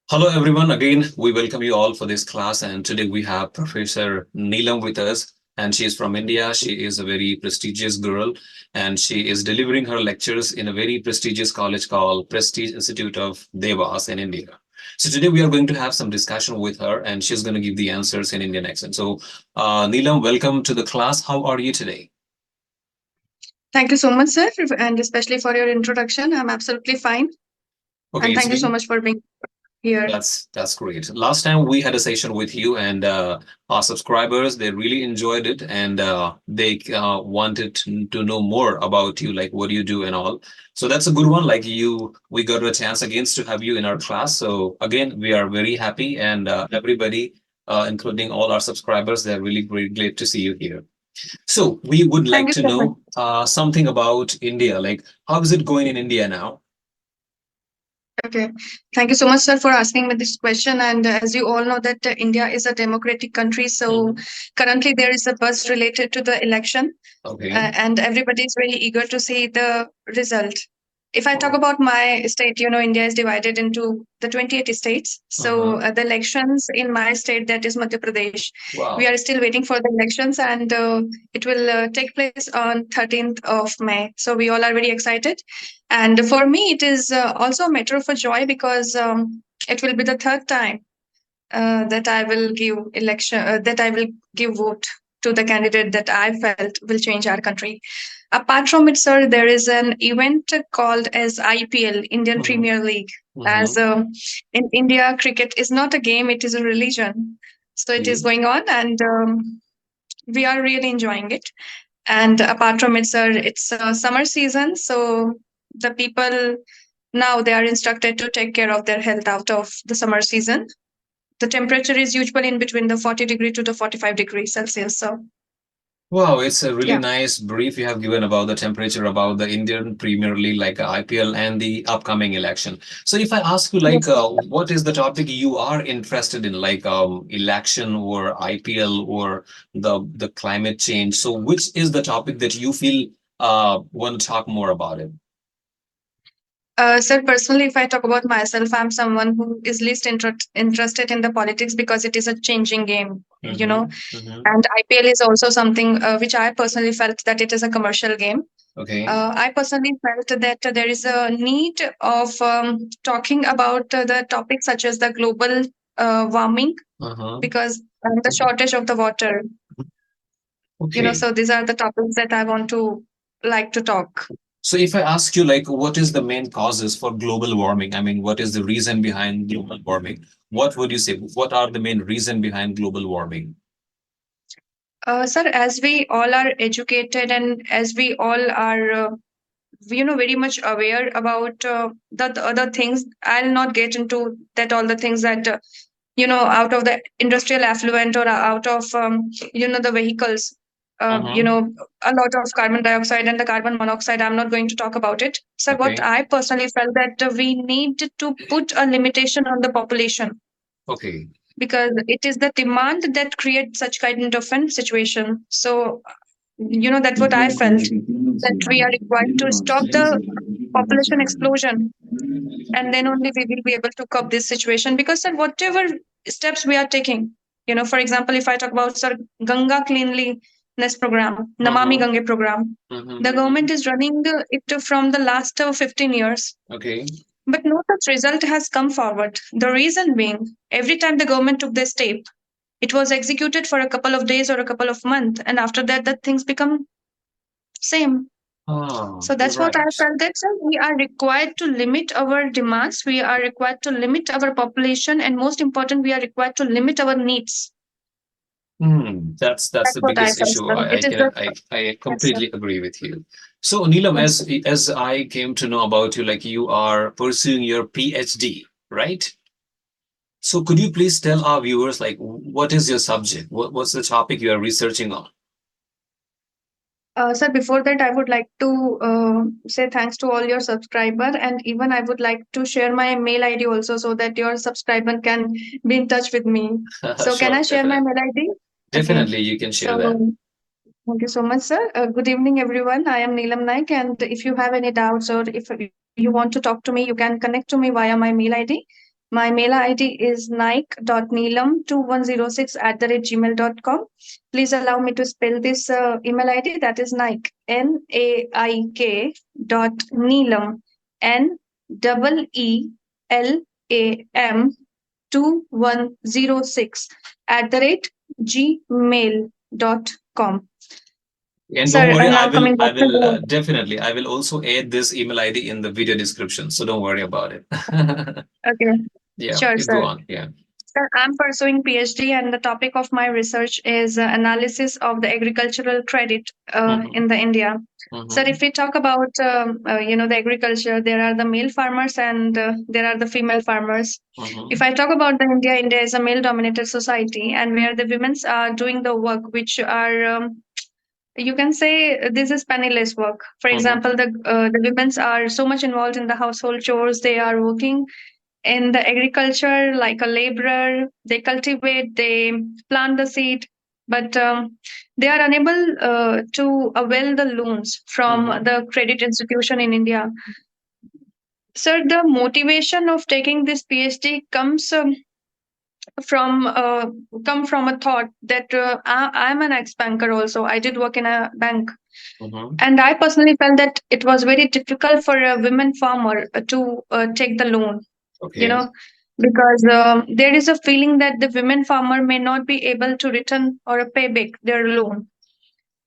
Hello, everyone. Again, we welcome you all for this class. And today we have Professor Neelam with us. And she is from India. She is a very prestigious girl. And she is delivering her lectures in a very prestigious college called Prestige Institute of Devas in India. So today we are going to have some discussion with her, and she's going to give the answers in Indian accent. So, Neelam, welcome to the class. How are you today? Thank you so much, sir, and especially for your introduction. I'm absolutely fine. Okay, And it's thank you so been much for being here. That's great. Last time we had a session with you, and our subscribers they really enjoyed it, and they wanted to know more about you, like what you do and all. So that's a good one. Like you, we got a chance again to have you in our class. So again, we are very happy, and everybody, including all our subscribers, they're really glad to see you here. So we would Thank like you to so much. know something about India. Like how is it going in India now? Okay. Thank you so much, sir, for asking me this question. And as you all know that India is a democratic country, so Mhm. currently there is a buzz related to the election, Okay. and everybody is very eager to see the result. If I talk Oh. about my state, India is divided into the 28 states. So Uh-huh. the elections in my state, that is Madhya Pradesh, we Wow. are still waiting for the elections, and it will take place on 13th of May. So we all are very excited. And for me, it is also a matter of a joy because it will be the third time that I will give that I will give vote to the candidate that I felt will change our country. Apart from it, sir, there is an event called as IPL, Indian Mhm. Premier League. As Mhm. in India, cricket is not a game; it is a religion. So it is Okay. going on, and we are really enjoying it. And apart from it, sir, it's summer season, so the people now they are instructed to take care of their health out of the summer season. The temperature is usually in between the 40 degree to the 45 degrees Celsius. So Wow, it's a really yeah. nice brief you have given about the temperature about the Indian Premier League, like IPL and the upcoming election. So if I ask you, like, Yes. what is the topic you are interested in, like election or IPL or the climate change? So which is the topic that you feel want to talk more about it? Sir, personally, if I talk about myself, I'm someone who is least interested in the politics because it is a changing game. Mm-hmm. Mm-hmm. And IPL is also something which I personally felt that it is a commercial game. Okay. I personally felt that there is a need of talking about the topics such as the global warming Uh-huh. because the shortage of the water. Okay. So these are the topics that I want to like to talk. So if I ask you, like, what is the main causes for global warming? I mean, what is the reason behind global warming? What would you say? What are the main reason behind global warming? Sir, as we all are educated and as we all are, very much aware about the other things, I'll not get into that all the things that, out of the industrial affluent or out of, the vehicles, Uh-huh. a lot of carbon dioxide and the carbon monoxide. I'm not going to talk about it. So, what Okay. I personally felt that we need to put a limitation on the population Okay. because it is the demand that creates such kind of a situation. So, that's what I felt that we are required to stop the population explosion, and then only we will be able to cope this situation. Because sir, whatever steps we are taking, for example, if I talk about sir Ganga cleanliness program, Namami Uh-huh. Gange program, the Mm-hmm. government is running it from the last 15 years. Okay. But no such result has come forward. The reason being, every time the government took this step, it was executed for a couple of days or a couple of months, and after that, the things become same. Ah, So that's what I right. felt that sir, we are required to limit our demands, we are required to limit our population, and most important, we are required to limit our needs. That's That's the what I biggest felt, issue. sir. It is the I yes, sir. completely agree with you. So Neelam, Yes. as I came to know about you, like you are pursuing your PhD, right? So could you please tell our viewers, like, what is your subject? What's the topic you are researching on? Sir, before that, I would like to say thanks to all your subscriber, and even I would like to share my mail ID also so that your subscriber can be in touch with me. So, can I Sure, share my definitely. mail ID? Okay. Definitely, you can share that. So, thank you so much, sir. Good evening, everyone. I am Neelam Naik, and if you have any doubts or if you want to talk to me, you can connect to me via my mail ID. My mail ID is nike.neelam2106 Please allow me to spell this email ID. That is Nike, Naik dot Neelam, Neelam 2106 @gmail.com. And don't Sir, worry, and now coming back to the definitely, I will also add this email ID in the video description. So don't worry about it. okay, Yeah, sure, you go sir. on. Yeah. Sir, I'm pursuing PhD, and the topic of my research is analysis of the agricultural credit Mm-hmm. in the India. Sir, Mm-hmm. if we talk about the agriculture, there are the male farmers and there are the female farmers. If Mm-hmm. I talk about the India, India is a male-dominated society, and where the women are doing the work, which are you can say this is penniless work. For Mm-hmm. example, the women are so much involved in the household chores. They are working in the agriculture like a laborer. They cultivate, they plant the seed, but they are unable to avail the loans from Mm-hmm. the credit institution in India. Sir, the motivation of taking this PhD from come from a thought that I'm an ex-banker also. I did work in a bank, Mm-hmm. and I personally felt that it was very difficult for a women farmer to take the loan, you Okay. know, because there is a feeling that the women farmer may not be able to return or pay back their loan.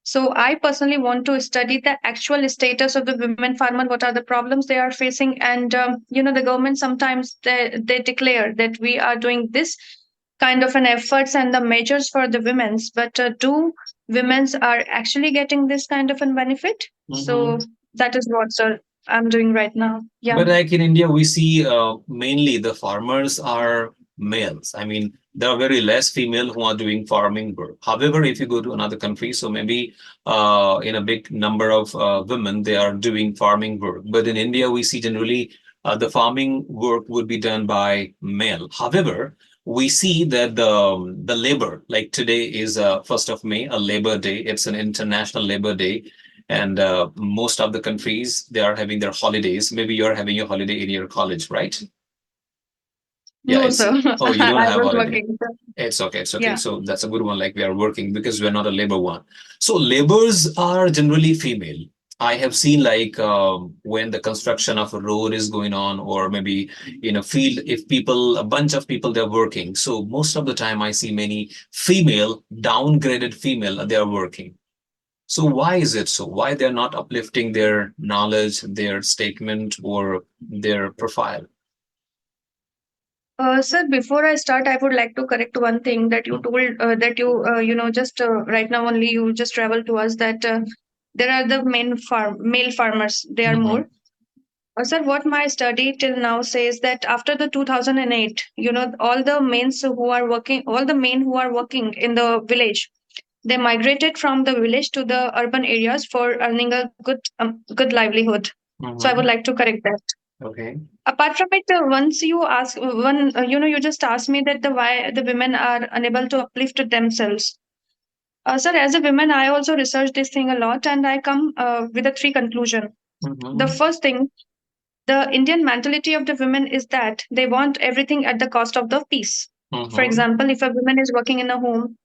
So I personally want to study the actual status of the women farmer, what are the problems they are facing, and the government sometimes they declare that we are doing this kind of an efforts and the measures for the women's, but do women's are actually getting this kind of a benefit? Mm-hmm. So that is what, sir, I'm doing right now. Yeah. But like in India, we see mainly the farmers are males. I mean, there are very less female who are doing farming work. However, if you go to another country, so maybe in a big number of women, they are doing farming work. But in India, we see generally the farming work would be done by male. However, we see that the labor, like today is 1st of May, a Labor Day. It's an international Labor Day, and most of the countries they are having their holidays. Maybe you're having your holiday in your college, right? Yeah, No, it's sir. oh, you don't I have was holiday. working. Sir. It's okay, it's okay. Yeah. So that's a good one. Like we are working because we're not a labor one. So labors are generally female. I have seen like when the construction of a road is going on, or maybe in a field, if people, a bunch of people, they're working. So most of the time, I see many female, downgraded female, they are working. So why is it so? Why they're not uplifting their knowledge, their statement, or their profile? Sir, before I start, I would like to correct one thing that you Mhm, told that just right now only you just travel to us that there are the male farmers. They are mhm, more. Sir, what my study till now says that after the 2008, all the men who are working in the village, they migrated from the village to the urban areas for earning a good livelihood. So I would mhm. like to correct that. Okay. Apart from it, once you ask one you just asked me that the why the women are unable to uplift themselves. Sir, as a woman, I also research this thing a lot, and I come with a three conclusion. The Mhm, first thing, the Indian mentality of the women is that they want everything at the cost of the peace. For mhm. example, if a woman is working in a home,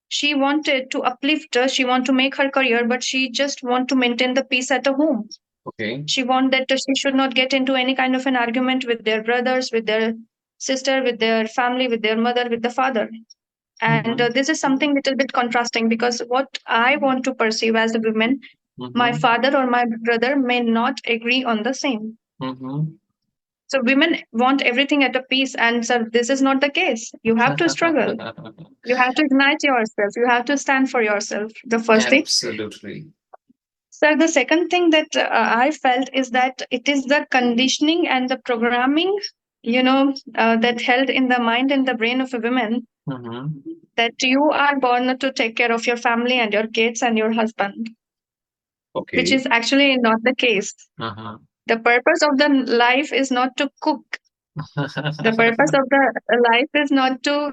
she wanted to uplift her, she want to make her career, but she just want to maintain the peace at the home. Okay. She want that she should not get into any kind of an argument with their brothers, with their sister, with their family, with their mother, with the father. And Mhm, this is something little bit contrasting because what I want to perceive as a woman, my mhm, father or my brother may not agree on the same. mhm. So women want everything at a peace, and so this is not the case. You have to struggle. You have to ignite yourself. You have to stand for yourself. The first thing. Absolutely. So the second thing that I felt is that it is the conditioning and the programming, that held in the mind and the brain of a woman Mhm. that you are born to take care of your family and your kids and your husband, which Okay. is actually not the case. Uh-huh. The purpose of the life is not to cook. The purpose of the life is not to,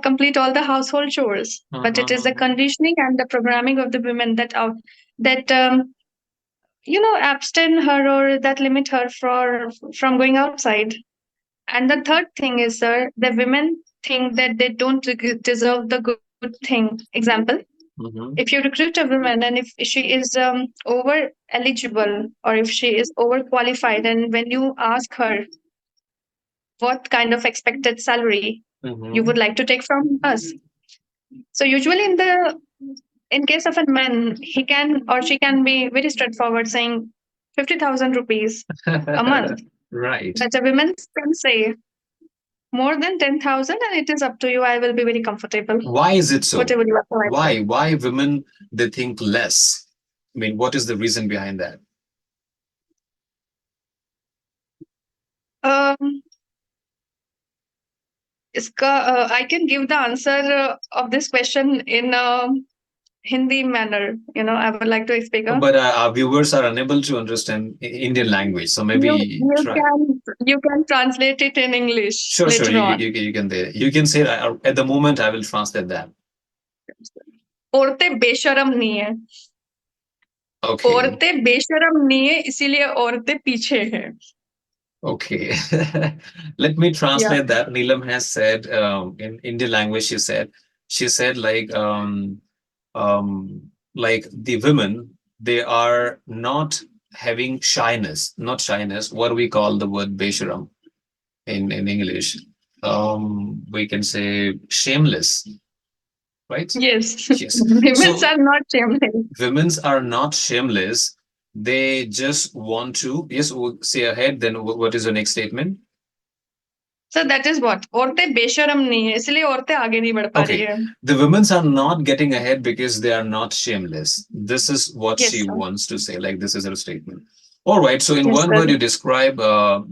complete all the household chores, but it is the Mhm. conditioning and the programming of the women that abstain her or that limit her from going outside. And the third thing is, sir, the women think that they don't deserve the good thing. Example, if Mm-hmm. you recruit a woman and if she is over eligible or if she is over qualified, and when you ask her what kind of expected salary you would Mm-hmm. like to take from us, so usually in case of a man, he can or she can be very straightforward saying 50,000 rupees a month. Right. But a woman can say more than 10,000 and it is up to you. I will be very comfortable. Why is it so? Whatever you are providing. Why women they think less? I mean, what is the reason behind that? Um, I can give the answer of this question in a Hindi manner. I would like to explain. But our viewers are unable to understand Indian language, so You maybe you try. can you can translate it in English Sure, sure. later on. You can say at the moment I will translate that. औरतें बेशरम नहीं है. Okay. औरतें बेशरम नहीं है, इसीलिए औरतें पीछे हैं. Okay. Let me Yeah. translate that. Neelam has said in Indian language, she said like the women, they are not having shyness, not shyness, what we call the word besharam in English. We can say shameless, right? Yes. Yes. Women So are not shameless. women's are not shameless. They just want to, yes, we'll say ahead, then what is the next statement? So that is what औरतें बेशरम नहीं है, इसलिए औरतें आगे नहीं बढ़ पा रही Okay, है. the women's are not getting ahead because they are not shameless. This is what she Yes, sir. wants to say. Like this is her statement. All right. So in Yes, one sir. word, you describe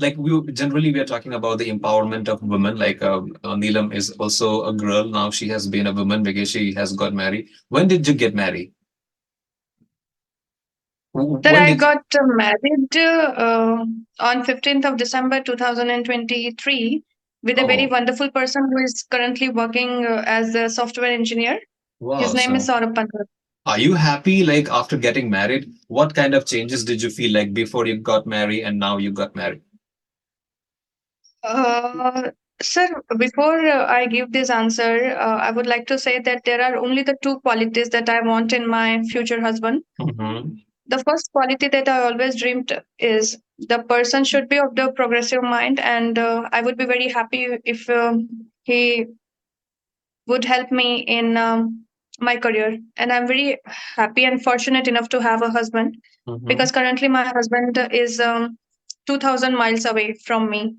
like we are talking about the empowerment of women. Like Neelam is also a girl now. She has been a woman because she has got married. When did you get married? Sir, When I did? got married on 15th of December 2023 with a very Oh, wonderful person who is currently working as a software engineer. His wow. name is So Saurabh Pandit. are you happy? Like after getting married, what kind of changes did you feel like before you got married and now you got married? Uh, Sir, before I give this answer, I would like to say that there are only the two qualities that I want in my future husband. Mm-hmm. The first quality that I always dreamed is the person should be of the progressive mind, and I would be very happy if he would help me in my career. And I'm very happy and fortunate enough to have a husband Mm-hmm. because currently my husband is 2,000 miles away from me.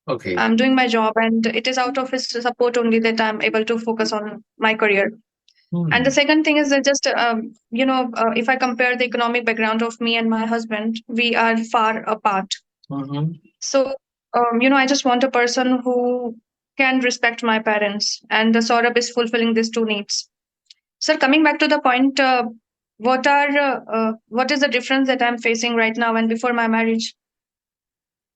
Okay. I'm doing my job, and it is out of his support only that I'm able to focus on my career. And the Hmm. second thing is that just, if I compare the economic background of me and my husband, we are far apart. Mm-hmm. So, I just want a person who can respect my parents, and the Saurabh is fulfilling these two needs. Sir, coming back to the point, what is the difference that I'm facing right now and before my marriage?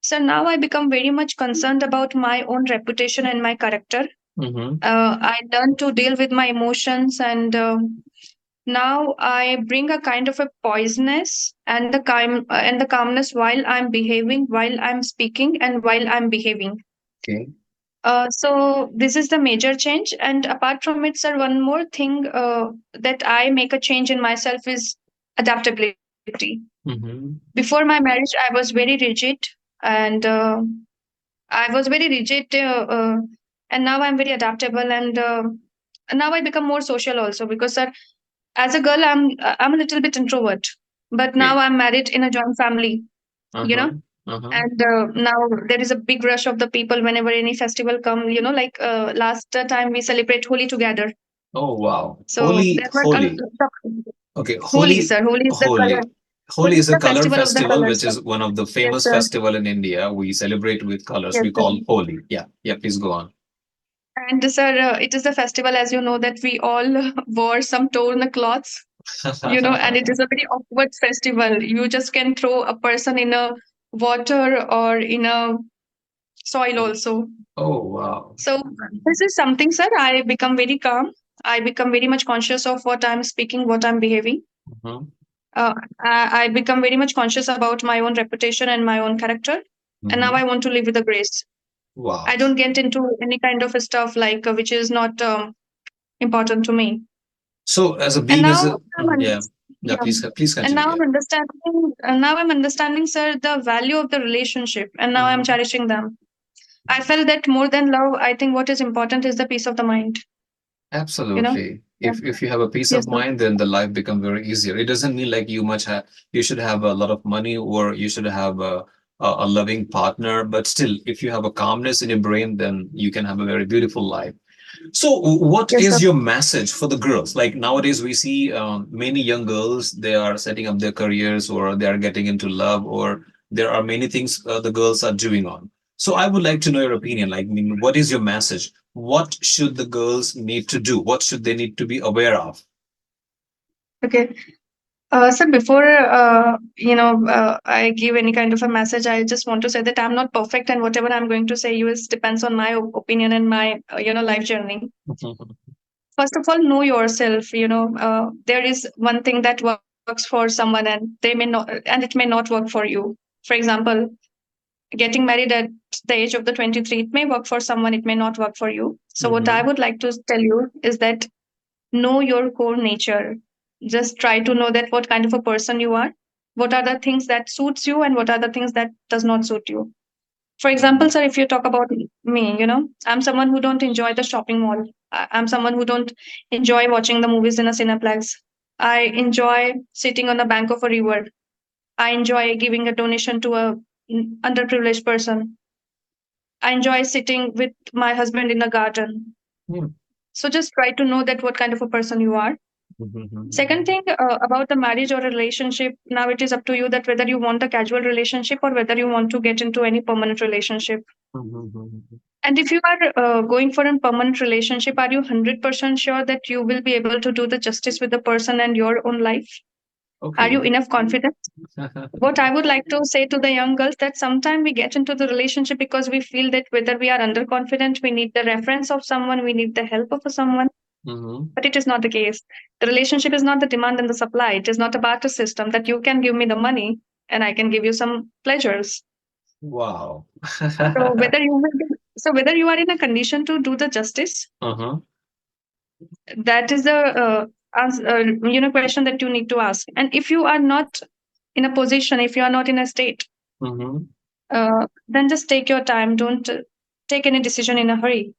So now I become very much concerned about my own reputation and my character. Mm-hmm. I learn to deal with my emotions, and now I bring a kind of a poisonous and the calmness while I'm behaving, while I'm speaking, and while I'm behaving. Okay. So this is the major change. And apart from it, sir, one more thing that I make a change in myself is adaptability. Mm-hmm. Before my marriage, I was very rigid, and I was very rigid, and now I'm very adaptable, and now I become more social also because, sir, as a girl, I'm a little bit introvert, but now Okay. I'm married in a joint family, you know, Uh-huh. Uh-huh. and now there is a big rush of the people whenever any festival come, like last time we celebrate Holi together. Oh wow. So there were a Holy. lot of Okay, Holi, Holi, sir. Holi is the color. Holi. Holi Holi is is a the color festival of the festival, colors, which sir. is one of the Yes, famous sir. festival in India. We celebrate with colors. Yes, We sir. call Holi. Yeah, yeah. Please go on. And sir, it is the festival, as you know, that we all wore some torn cloths, and it is a very awkward festival. You just can throw a person in a water or in a soil also. Oh wow. So this is something, sir. I become very calm. I become very much conscious of what I'm speaking, what I'm behaving. Uh-huh. I become very much conscious about my own reputation and my own character. And now Mm-hmm. I want to live with a grace. Wow. I don't get into any kind of stuff like which is not important to me. So as a And being as now a yeah, yeah, yeah. please And continue. now Yeah. I'm understanding. And now I'm understanding, sir, the value of the relationship, and now I'm Hmm. cherishing them. I felt that more than love, I think what is important is the peace of the mind. You know. Absolutely. Yeah. If you have a peace of Yes, sir. mind, then the life become very easier. It doesn't mean like you should have a lot of money or you should have a loving partner, but still, if you have a calmness in your brain, then you can have a very beautiful life. So, what Yes, sir. is your message for the girls? Like nowadays, we see many young girls, they are setting up their careers or they are getting into love, or there are many things the girls are doing on. So, I would like to know your opinion. Like, I mean, what is your message? What should the girls need to do? What should they need to be aware of? Okay. So before I give any kind of a message, I just want to say that I'm not perfect, and whatever I'm going to say you is depends on my opinion and my life journey. First of all, know yourself. There is one thing that works for someone, and it may not work for you. For example, getting married at the age of the 23, it may work for someone, it may not work for you. So what I Mm-hmm. would like to tell you is that know your core nature. Just try to know that what kind of a person you are, what are the things that suits you, and what are the things that does not suit you. For Mm-hmm. example, sir, if you talk about me, I'm someone who don't enjoy the shopping mall. I'm someone who don't enjoy watching the movies in a cineplex. I enjoy sitting on the bank of a river. I enjoy giving a donation to a underprivileged person. I enjoy sitting with my husband in the garden. So just try to know that what kind of a person you are. Second Mm-hmm. thing, about the marriage or a relationship, now it is up to you that whether you want a casual relationship or whether you want to get into any permanent relationship. Mm-hmm. And if you are going for a permanent relationship, are you 100% sure that you will be able to do the justice with the person and your own life? Are you Okay. enough confident? What I would like to say to the young girls that sometimes we get into the relationship because we feel that whether we are underconfident, we need the reference of someone, we need the help of someone. Mm-hmm. But it is not the case. The relationship is not the demand and the supply. It is not a barter system that you can give me the money and I can give you some pleasures. Wow. So whether you are in a condition to do the justice, Uh-huh. that is the question that you need to ask. And if you are not in a position, if you are not in a state, Mm-hmm. then just take your time. Don't take any decision in a hurry.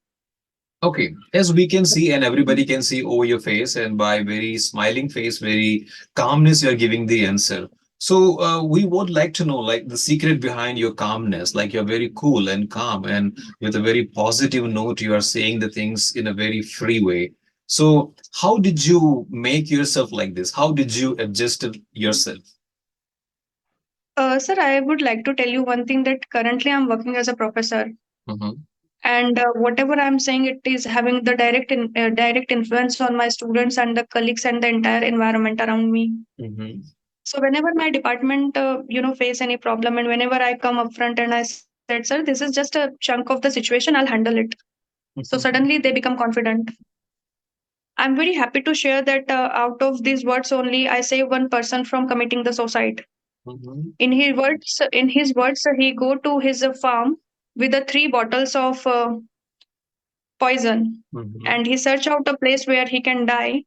Okay, as we can see, and everybody can see over your face, and by very smiling face, very calmness, you are giving the answer. So, we would like to know, like, the secret behind your calmness. Like, you're very cool and calm, and with a very positive note, you are saying the things in a very free way. So, how did you make yourself like this? How did you adjust it yourself? Sir, I would like to tell you one thing that currently I'm working as a professor, Mm-hmm. and whatever I'm saying, it is having the direct influence on my students and the colleagues and the entire environment around me. Mm-hmm. So whenever my department face any problem, and whenever I come up front and I said, sir, this is just a chunk of the situation, I'll handle it. So suddenly they become confident. I'm very happy to share that out of these words only, I save one person from committing the suicide. Mm-hmm. In his words, he go to his farm with the three bottles of poison, Mm-hmm. and he search out a place where he can die.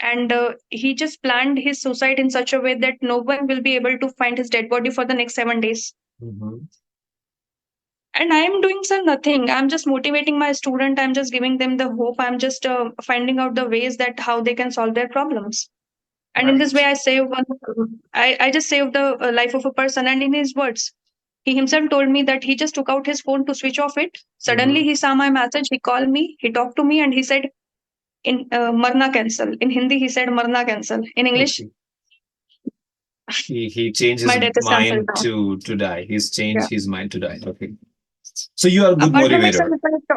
And he just planned his suicide in such a way that no one will be able to find his dead body for the next 7 days. Mm-hmm. And I am doing some nothing. I'm just motivating my student. I'm just giving them the hope. I'm just finding out the ways that how they can solve their problems. And in this way, Right. I just saved the life of a person. And in his words, he himself told me that he just took out his phone to switch off it. Suddenly, Mm-hmm. he saw my message. He called me. He talked to me, and he said, in "Marna cancel." In Hindi, he said "Marna cancel." In English, Okay. He changed my his death is cancelled mind now. to die. He's Yeah. changed his mind to die. Okay. So you are a good Apart from it, sir, motivator.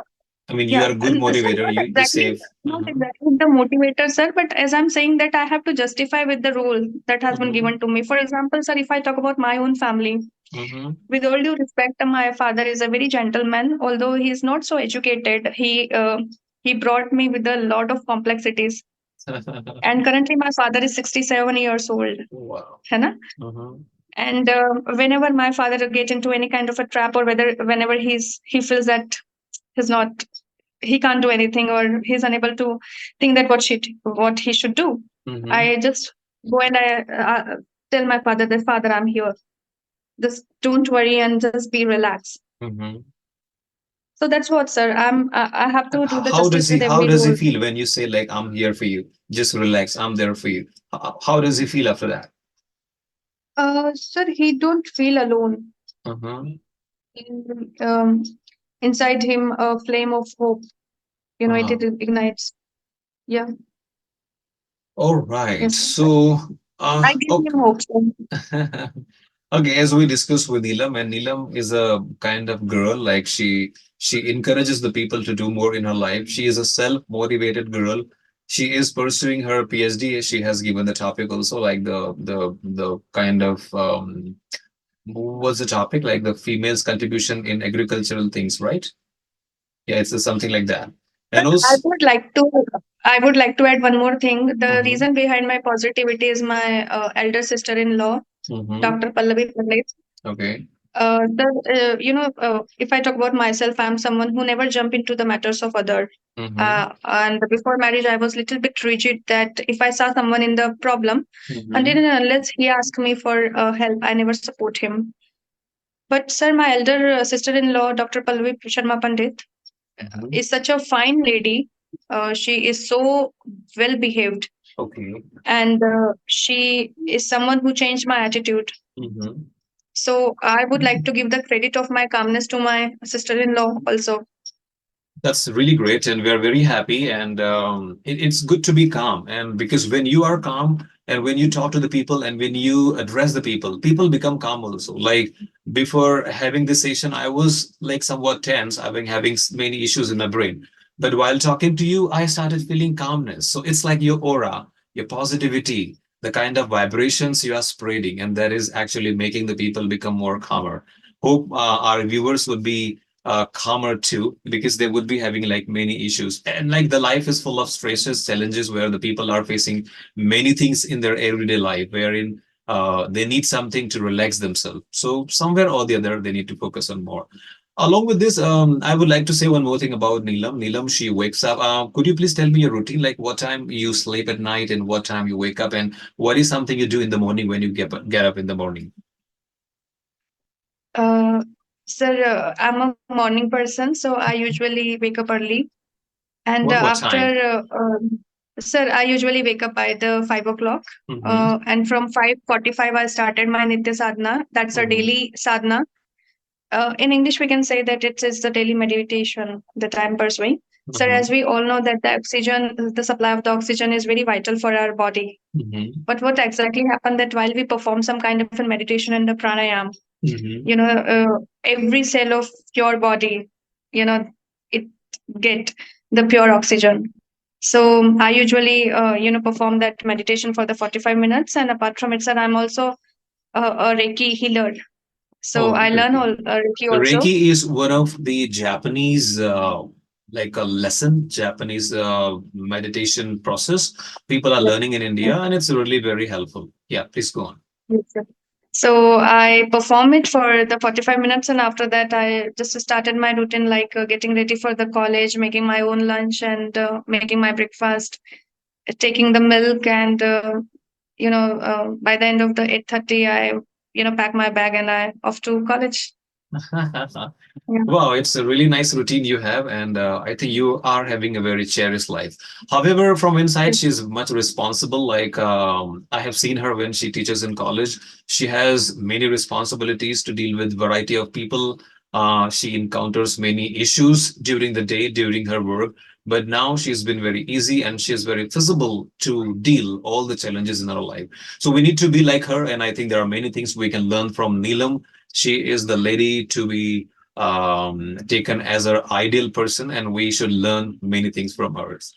I mean, you yeah, are a good and sir, motivator. You just save. not Mm-hmm. exactly the motivator, sir, but as I'm saying that I have to justify with the role that has been Mm-hmm. given to me. For example, sir, if I talk about my own family, Mm-hmm. with all due respect, my father is a very gentleman, although he is not so educated. He brought me with a lot of complexities, and currently my father is 67 years old. Wow. है ना? Mm-hmm. And whenever my father get into any kind of a trap, or whether whenever he feels that he's not he can't do anything, or he's unable to think that what he should do, Mm-hmm. I just go and I tell my father that, father, I'm here, just don't worry and just be relaxed. Mm-hmm. So that's what, sir, I have to do the How justice does he with how every does he role. feel when you say like I'm here for you? Just relax, I'm there for you. How does he feel after that? Sir, he don't feel alone. Uh-huh. In, inside him a flame of hope, it Wow. ignites. Yeah. All right. Yes, So, I give him okay. hope, sir. Okay, as we discussed with Neelam, and Neelam is a kind of girl, like she encourages the people to do more in her life. She is a self-motivated girl. She is pursuing her PhD. She has given the topic also, like the kind of what was the topic, like the females' contribution in agricultural things, right? Yeah, it's something like that. But And also, I would like to add one more thing. The mm-hmm, reason behind my positivity is my elder sister-in-law, mm-hmm, Dr. Pallavi Pandit. okay, If I talk about myself, I'm someone who never jump into the matters of other. mm-hmm, And before marriage, I was little bit rigid that if I saw someone in the problem, until mm-hmm, and unless he asked me for help, I never support him. But sir, my elder sister-in-law, Dr. Pallavi Sharma Pandit, mm-hmm, is such a fine lady. She is so well behaved, okay. and she is someone who changed my attitude. Mm-hmm. So I would like to give the credit of my calmness to my sister-in-law also. That's really great, and we are very happy. And it's good to be calm. And because when you are calm, and when you talk to the people, and when you address the people, people become calm also. Like before having this session, I was like somewhat tense. I've been having many issues in my brain. But while talking to you, I started feeling calmness. So it's like your aura, your positivity, the kind of vibrations you are spreading, and that is actually making the people become more calmer. Hope our viewers would be calmer too, because they would be having like many issues, and like the life is full of stresses, challenges, where the people are facing many things in their everyday life, wherein they need something to relax themselves. So somewhere or the other they need to focus on more. Along with this, I would like to say one more thing about Neelam. She wakes up. Could you please tell me your routine, like what time you sleep at night and what time you wake up, and what is something you do in the morning when you get up in the morning? Uh, Sir, I'm a morning person, so I usually wake up early. And What time? sir, I usually wake up by the 5 o'clock. Mm-hmm. And from 5:45, I started my Nitya Sadhana. That's a Mm-hmm. daily sadhana. In English, we can say that it is the daily meditation that I'm pursuing. Sir, as Mm-hmm. we all know that the supply of the oxygen is very vital for our body. Mm-hmm. But what exactly happened that while we perform some kind of a meditation and the pranayam, Mm-hmm. every cell of your body, you know, it get the pure oxygen. So I usually, perform that meditation for the 45 minutes. And apart from it, sir, I'm also a Reiki healer. So Oh, I learn Reiki. all Reiki also. Reiki is one of the Japanese, like a lesson, Japanese meditation process people are learning in India, and it's really very helpful. Yeah, please go on. Yes, sir. So I perform it for the 45 minutes, and after that, I just started my routine like getting ready for the college, making my own lunch, and making my breakfast, taking the milk, and by the end of the 8:30, I pack my bag and I off to college. Yeah. Wow, it's a really nice routine you have, and I think you are having a very cherished life. However, from inside, she's much responsible. Like I have seen her when she teaches in college. She has many responsibilities to deal with variety of people. She encounters many issues during the day, during her work. But now she's been very easy and she's very feasible to deal all the challenges in her life. So we need to be like her, and I think there are many things we can learn from Neelam. She is the lady to be taken as our ideal person, and we should learn many things from hers.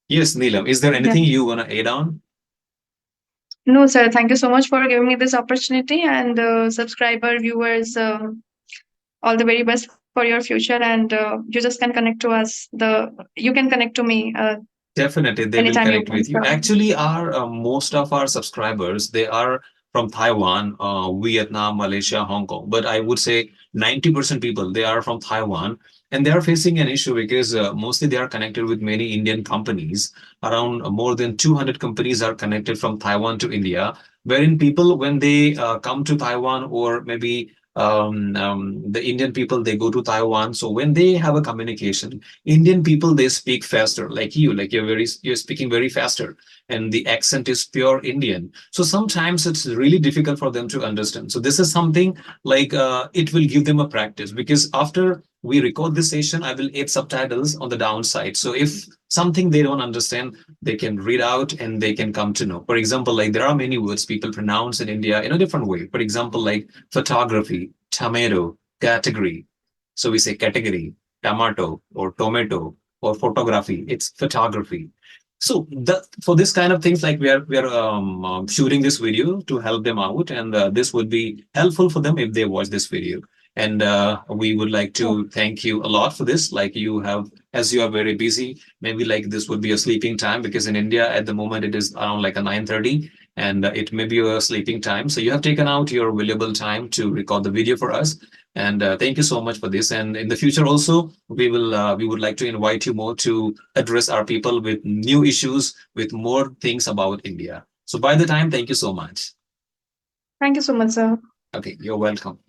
Yes, Neelam, is there Yeah. anything you want to add on? No, sir. Thank you so much for giving me this opportunity, and subscriber viewers, all the very best for your future. And you just can connect to us. You can connect to me Definitely, they will anytime you connect want. with you. So, Actually, our most of our subscribers, they are from Taiwan, Vietnam, Malaysia, Hong Kong. But I would say 90% people, they are from Taiwan, and they are facing an issue because mostly they are connected with many Indian companies. Around more than 200 companies are connected from Taiwan to India, wherein people, when they come to Taiwan, or maybe the Indian people, they go to Taiwan. So when they have a communication, Indian people, they speak faster, like you, like you're speaking very faster, and the accent is pure Indian. So sometimes it's really difficult for them to understand. So this is something like it will give them a practice, because after we record this session, I will add subtitles on the downside. So if something they don't understand, they can read out and they can come to know. For example, like there are many words people pronounce in India in a different way. For example, like photography, tomato, category. So we say category, tomato or tomato, or photography. It's photography. So for this kind of things, like we are shooting this video to help them out, and this would be helpful for them if they watch this video. And we would like to thank you a lot for this. Like you have, as you are very busy, maybe like this would be a sleeping time, because in India at the moment it is around like a 9:30, and it may be a sleeping time. So you have taken out your valuable time to record the video for us, and thank you so much for this. And in the future also, we would like to invite you more to address our people with new issues, with more things about India. So by the time, thank you so much. Thank you so much, sir. Okay, you're welcome.